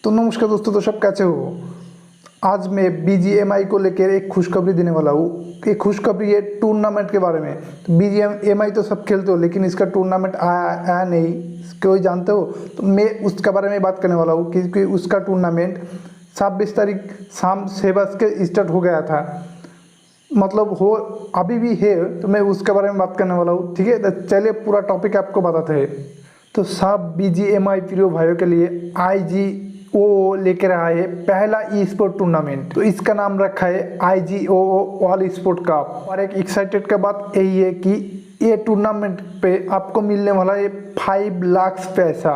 तो नमस्कार दोस्तों, तो सब कैसे हो। आज मैं BGMI को लेकर एक खुशखबरी देने वाला हूँ। एक खुशखबरी है टूर्नामेंट के बारे में। तो BGMI तो सब खेलते हो, लेकिन इसका टूर्नामेंट आया नहीं, कोई जानते हो। तो मैं उसके बारे में बात करने वाला हूँ, क्योंकि उसका टूर्नामेंट 26 तारीख शाम 6 बज के स्टार्ट हो गया था, मतलब हो अभी भी है। तो मैं उसके बारे में बात करने वाला हूँ, ठीक है। तो चलिए पूरा टॉपिक आपको बताते हैं। तो सब BGMI प्रियो भाइयों के लिए IGOO लेकर आए है पहला ई स्पोर्ट टूर्नामेंट। तो इसका नाम रखा है IGOO ऑल स्पोर्ट कप। और एक एक्साइटेड का बात यही है कि ये टूर्नामेंट पे आपको मिलने वाला है 5 लाख पैसा।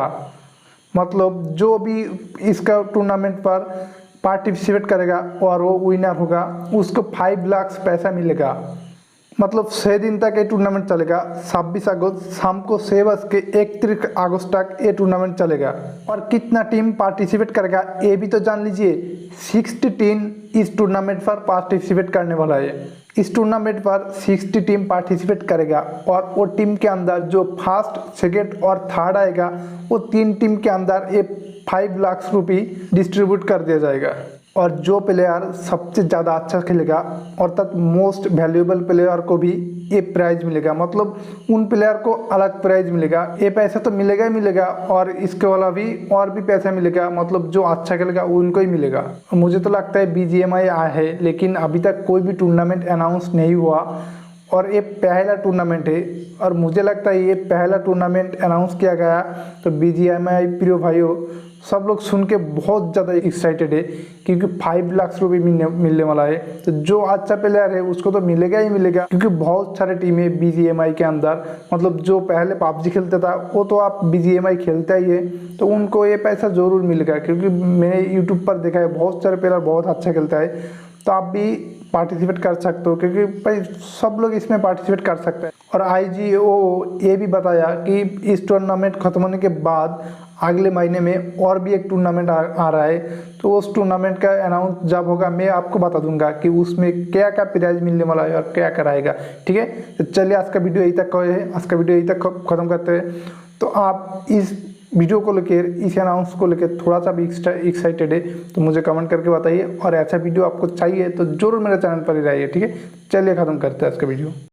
मतलब जो भी इसका टूर्नामेंट पर पार्टिसिपेट करेगा और वो विनर होगा, उसको 5 लाख पैसा मिलेगा। मतलब 6 दिन तक ये टूर्नामेंट चलेगा। 26 अगस्त शाम को 6 बज के 31 अगस्त तक ये टूर्नामेंट चलेगा। और कितना टीम पार्टिसिपेट करेगा ये भी तो जान लीजिए। 60 टीम इस टूर्नामेंट पर पार्टिसिपेट करने वाला है। इस टूर्नामेंट पर 60 टीम पार्टिसिपेट करेगा और वो टीम के अंदर जो फर्स्ट, सेकेंड और थर्ड आएगा, वो 3 टीम के अंदर ये 5 लाख रुपये डिस्ट्रीब्यूट कर दिया जाएगा। और जो प्लेयर सबसे ज़्यादा अच्छा खेलेगा, अर्थात मोस्ट वैल्यूएबल प्लेयर को भी ये प्राइज मिलेगा। मतलब उन प्लेयर को अलग प्राइज मिलेगा। ये पैसा तो मिलेगा ही मिलेगा, और इसके वाला भी और भी पैसा मिलेगा। मतलब जो अच्छा खेलेगा उनको ही मिलेगा। मुझे तो लगता है BGMI आया है, लेकिन अभी तक कोई भी टूर्नामेंट अनाउंस नहीं हुआ, और ये पहला टूर्नामेंट है। और मुझे लगता है ये पहला टूर्नामेंट अनाउंस किया गया, तो BGMI प्रियो भाइयों सब लोग सुन के बहुत ज़्यादा एक्साइटेड है, क्योंकि 5 लाख रुपये मिलने वाला है। तो जो अच्छा प्लेयर है उसको तो मिलेगा ही मिलेगा, क्योंकि बहुत सारे टीम है BGMI के अंदर। मतलब जो पहले PUBG खेलता था वो तो आप BGMI खेलता ही है, तो उनको ये पैसा ज़रूर मिलेगा। क्योंकि मैंने यूट्यूब पर देखा है बहुत सारे प्लेयर बहुत अच्छा खेलता है। तो आप भी पार्टिसिपेट कर सकते हो, क्योंकि भाई सब लोग इसमें पार्टिसिपेट कर सकते हैं। और IGOO ये भी बताया कि इस टूर्नामेंट खत्म होने के बाद अगले महीने में और भी एक टूर्नामेंट आ रहा है। तो उस टूर्नामेंट का अनाउंस जब होगा मैं आपको बता दूंगा कि उसमें क्या क्या प्राइज मिलने वाला है और क्या कराएगा, ठीक है। तो चलिए आज का वीडियो यही तक है, आज का वीडियो यही तक खत्म करते हैं। तो आप इस वीडियो को लेकर, इस अनाउंस को लेकर थोड़ा सा भी एक्साइटेड है तो मुझे कमेंट करके बताइए। और ऐसा वीडियो आपको चाहिए तो जरूर मेरे चैनल पर ही रहिए, ठीक है। चलिए ख़त्म करते हैं आज का वीडियो।